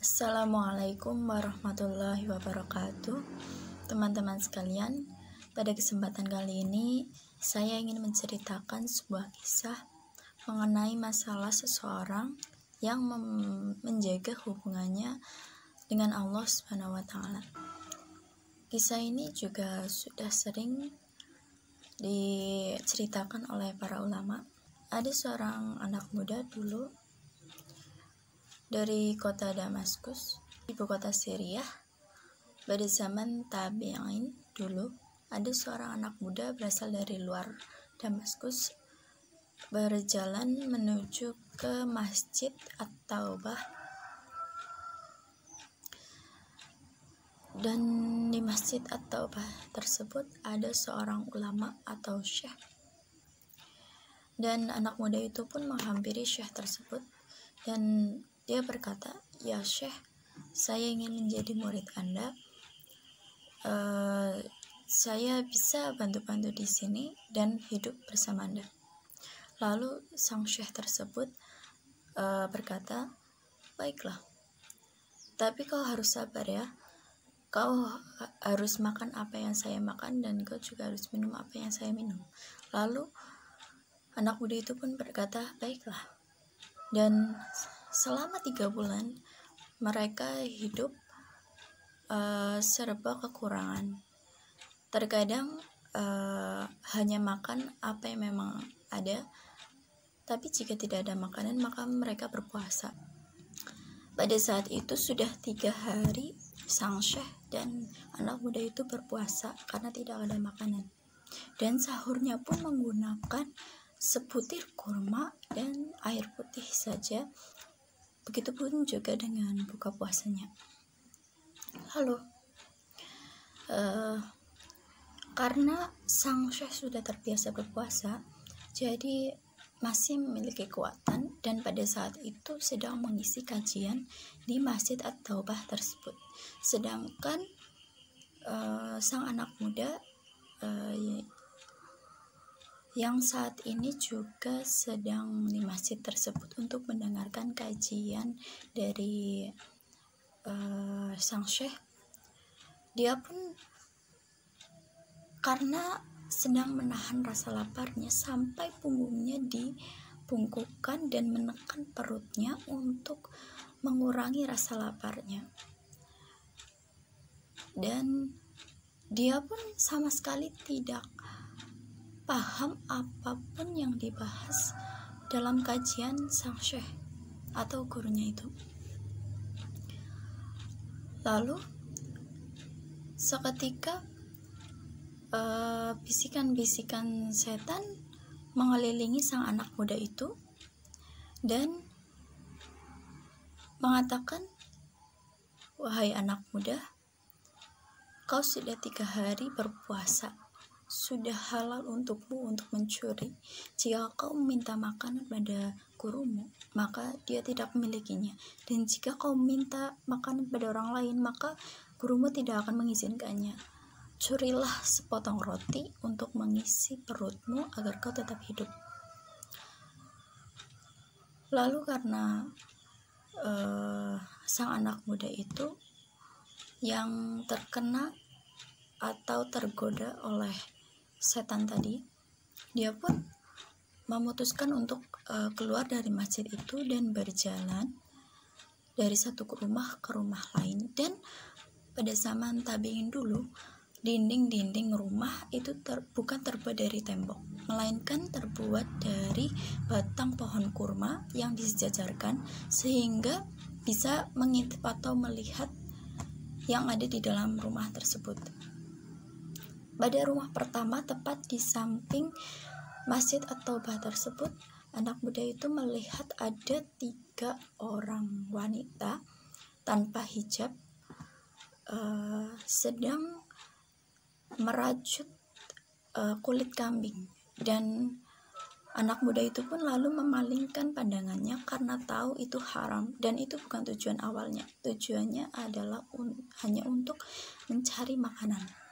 Assalamualaikum warahmatullahi wabarakatuh. Teman-teman sekalian, pada kesempatan kali ini saya ingin menceritakan sebuah kisah mengenai masalah seseorang yang menjaga hubungannya dengan Allah Subhanahu wa taala. Kisah ini juga sudah sering diceritakan oleh para ulama. Ada seorang anak muda dulu dari kota Damaskus, ibu kota Syria. Pada zaman tabi'in dulu, ada seorang anak muda berasal dari luar Damaskus berjalan menuju ke Masjid At-Taubah, dan di Masjid At-Taubah tersebut ada seorang ulama atau syekh, dan anak muda itu pun menghampiri syekh tersebut dan dia berkata, "Ya syekh, saya ingin menjadi murid Anda. Saya bisa bantu-bantu di sini dan hidup bersama Anda." Lalu sang syekh tersebut berkata, "Baiklah, tapi kau harus sabar ya. Kau harus makan apa yang saya makan dan kau juga harus minum apa yang saya minum." Lalu anak muda itu pun berkata, "Baiklah." Dan selama 3 bulan mereka hidup serba kekurangan. Terkadang hanya makan apa yang memang ada, tapi jika tidak ada makanan maka mereka berpuasa. Pada saat itu sudah 3 hari sang syekh dan anak muda itu berpuasa karena tidak ada makanan, dan sahurnya pun menggunakan sebutir kurma dan air putih saja. Begitupun juga dengan buka puasanya. Lalu karena sang syekh sudah terbiasa berpuasa, jadi masih memiliki kekuatan, dan pada saat itu sedang mengisi kajian di Masjid At-Taubah tersebut. Sedangkan sang anak muda yang saat ini juga sedang di masjid tersebut untuk mendengarkan kajian dari sang syekh, dia pun karena sedang menahan rasa laparnya sampai punggungnya dibungkukkan dan menekan perutnya untuk mengurangi rasa laparnya, dan dia pun sama sekali tidak paham apapun yang dibahas dalam kajian sang syekh atau gurunya itu. Lalu seketika bisikan-bisikan setan mengelilingi sang anak muda itu dan mengatakan, "Wahai anak muda, kau sudah 3 hari berpuasa. Sudah halal untukmu untuk mencuri. Jika kau minta makanan pada gurumu, maka dia tidak memilikinya. Dan jika kau minta makanan pada orang lain, maka gurumu tidak akan mengizinkannya. Curilah sepotong roti untuk mengisi perutmu agar kau tetap hidup." Lalu karena sang anak muda itu yang terkena atau tergoda oleh setan tadi, dia pun memutuskan untuk keluar dari masjid itu dan berjalan dari satu rumah ke rumah lain. Dan pada zaman tabi'in dulu, dinding-dinding rumah itu bukan terbuat dari tembok, melainkan terbuat dari batang pohon kurma yang disejajarkan sehingga bisa mengintip atau melihat yang ada di dalam rumah tersebut. Pada rumah pertama tepat di samping Masjid At-Taubah tersebut, anak muda itu melihat ada 3 orang wanita tanpa hijab sedang merajut kulit kambing, dan anak muda itu pun lalu memalingkan pandangannya karena tahu itu haram dan itu bukan tujuan awalnya. Tujuannya adalah hanya untuk mencari makanan.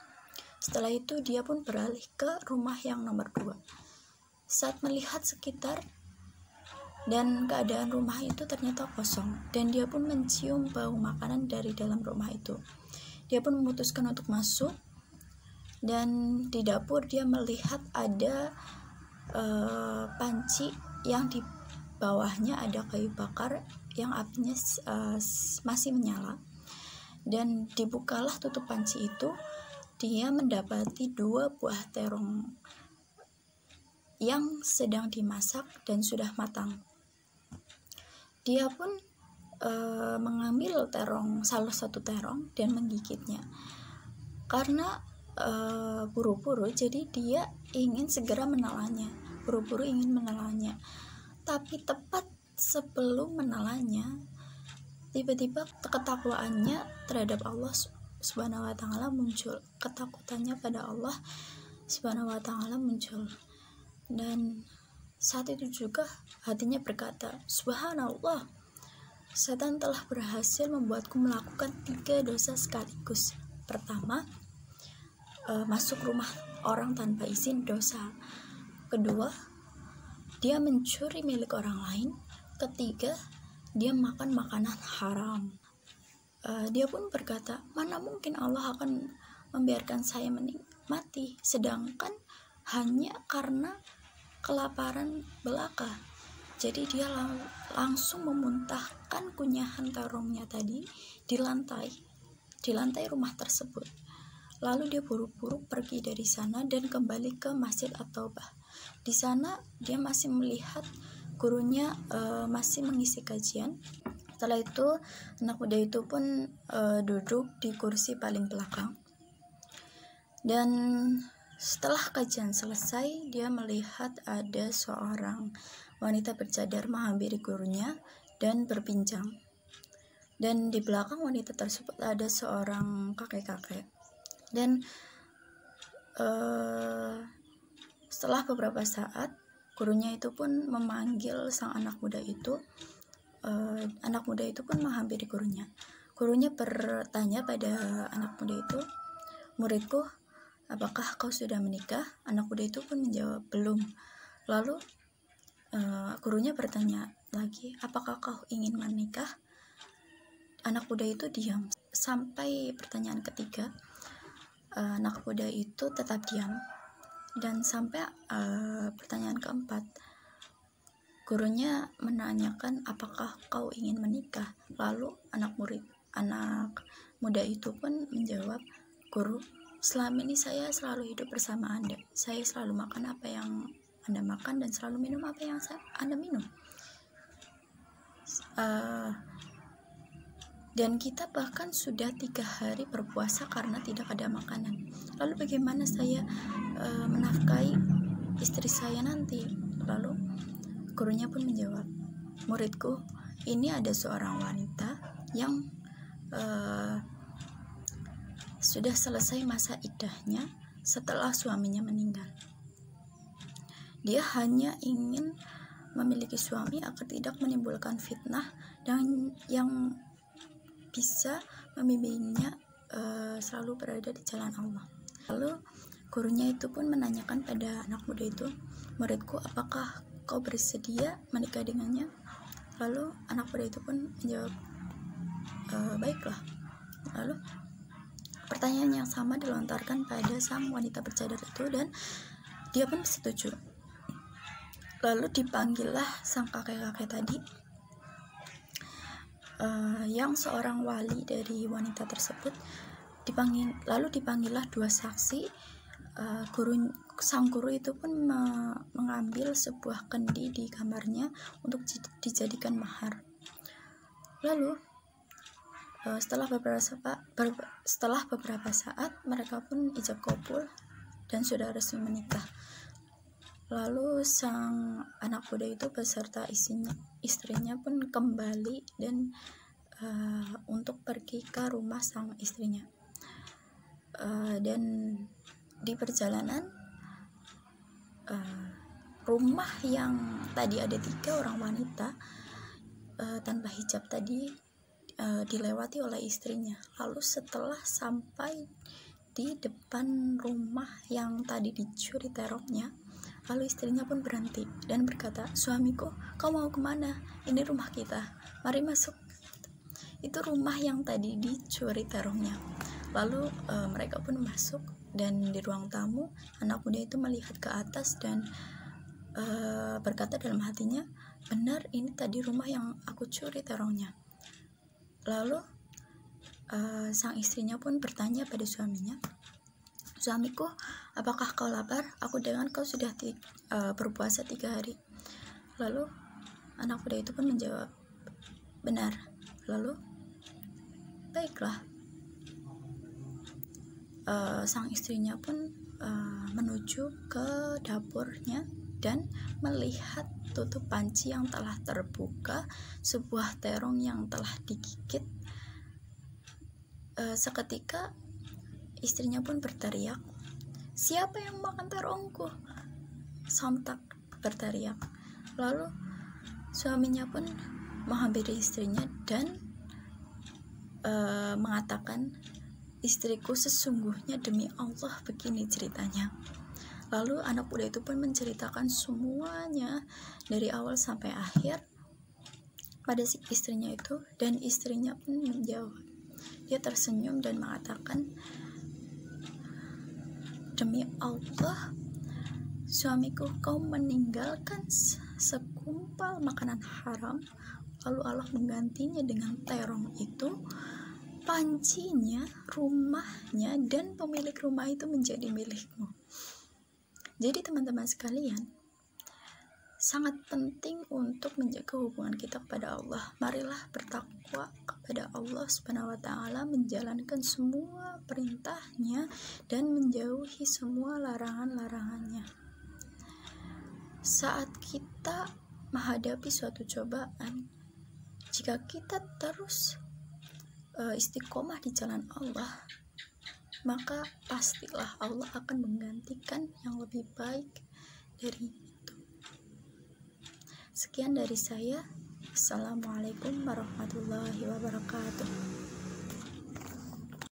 Setelah itu dia pun beralih ke rumah yang nomor 2. Saat melihat sekitar, dan keadaan rumah itu ternyata kosong, dan dia pun mencium bau makanan dari dalam rumah itu. Dia pun memutuskan untuk masuk, dan di dapur dia melihat ada panci yang di bawahnya ada kayu bakar yang apinya masih menyala. Dan dibukalah tutup panci itu, dia mendapati 2 buah terong yang sedang dimasak dan sudah matang. Dia pun mengambil salah satu terong dan menggigitnya. Karena buru-buru, jadi dia ingin segera menelannya. Tapi tepat sebelum menelannya, tiba-tiba ketakwaannya terhadap Allah Subhanahu wa taala muncul. Ketakutannya pada Allah Subhanahu wa taala muncul. Dan saat itu juga hatinya berkata, "Subhanallah, setan telah berhasil membuatku melakukan 3 dosa sekaligus. Pertama, masuk rumah orang tanpa izin, dosa. Kedua, dia mencuri milik orang lain. Ketiga, dia makan makanan haram." Dia pun berkata, "Mana mungkin Allah akan membiarkan saya mati, sedangkan hanya karena kelaparan belaka." Jadi dia langsung memuntahkan kunyahan terongnya tadi di lantai rumah tersebut. Lalu dia buru-buru pergi dari sana dan kembali ke Masjid At-Taubah. Di sana dia masih melihat gurunya masih mengisi kajian. Setelah itu anak muda itu pun duduk di kursi paling belakang. Dan setelah kajian selesai, dia melihat ada seorang wanita bercadar menghampiri gurunya dan berbincang. Dan di belakang wanita tersebut ada seorang kakek-kakek. Dan setelah beberapa saat, gurunya itu pun memanggil sang anak muda itu. Anak muda itu pun menghampiri gurunya. Gurunya bertanya pada anak muda itu, "Muridku, apakah kau sudah menikah?" Anak muda itu pun menjawab, "Belum." Lalu gurunya bertanya lagi, "Apakah kau ingin menikah?" Anak muda itu diam sampai pertanyaan ketiga. Anak muda itu tetap diam, dan sampai pertanyaan keempat, gurunya menanyakan, "Apakah kau ingin menikah?" Lalu anak muda itu pun menjawab, "Guru, selama ini saya selalu hidup bersama Anda. Saya selalu makan apa yang Anda makan dan selalu minum apa yang Anda minum. Dan kita bahkan sudah 3 hari berpuasa karena tidak ada makanan. Lalu bagaimana saya menafkahi istri saya nanti?" Lalu gurunya pun menjawab, "Muridku, ini ada seorang wanita yang sudah selesai masa iddahnya setelah suaminya meninggal. Dia hanya ingin memiliki suami agar tidak menimbulkan fitnah dan yang bisa membimbingnya selalu berada di jalan Allah." Lalu gurunya itu pun menanyakan pada anak muda itu, "Muridku, apakah kau bersedia menikah dengannya?" Lalu anak muda itu pun menjawab, "Baiklah." Lalu pertanyaan yang sama dilontarkan pada sang wanita bercadar itu, dan dia pun setuju. Lalu dipanggillah sang kakek-kakek tadi, yang seorang wali dari wanita tersebut. Lalu dipanggillah 2 saksi. Sang guru itu pun mengambil sebuah kendi di kamarnya untuk dijadikan mahar. Lalu setelah beberapa saat mereka pun ijab kabul dan sudah resmi menikah. Lalu sang anak muda itu beserta istrinya pun kembali dan untuk pergi ke rumah sang istrinya. Dan di perjalanan, rumah yang tadi ada 3 orang wanita tanpa hijab tadi dilewati oleh istrinya. Lalu setelah sampai di depan rumah yang tadi dicuri terongnya, Lalu istrinya pun berhenti dan berkata, "Suamiku, kau mau kemana? Ini rumah kita, mari masuk." Itu rumah yang tadi dicuri terongnya. Lalu mereka pun masuk, dan di ruang tamu anak muda itu melihat ke atas dan berkata dalam hatinya, "Benar, ini tadi rumah yang aku curi terongnya." Lalu sang istrinya pun bertanya pada suaminya, "Suamiku, apakah kau lapar? Aku dengar kau sudah berpuasa 3 hari." Lalu anak muda itu pun menjawab, "Benar." Lalu, baiklah, sang istrinya pun menuju ke dapurnya dan melihat tutup panci yang telah terbuka, sebuah terong yang telah digigit. Seketika istrinya pun berteriak, "Siapa yang makan terongku?" Sontak berteriak. Lalu suaminya pun menghampiri istrinya dan mengatakan, "Istriku, sesungguhnya demi Allah begini ceritanya." Lalu anak muda itu pun menceritakan semuanya dari awal sampai akhir pada si istrinya itu, dan istrinya pun menjawab. Dia tersenyum dan mengatakan, "Demi Allah, suamiku, kau meninggalkan segumpal makanan haram, lalu Allah menggantinya dengan terong itu. Pancinya, rumahnya, dan pemilik rumah itu menjadi milikmu." Jadi teman-teman sekalian, sangat penting untuk menjaga hubungan kita kepada Allah. Marilah bertakwa kepada Allah Subhanahu wa Ta'ala, menjalankan semua perintahnya dan menjauhi semua larangan-larangannya. Saat kita menghadapi suatu cobaan, jika kita terus istiqomah di jalan Allah, maka pastilah Allah akan menggantikan yang lebih baik dari itu. Sekian dari saya. Assalamualaikum warahmatullahi wabarakatuh.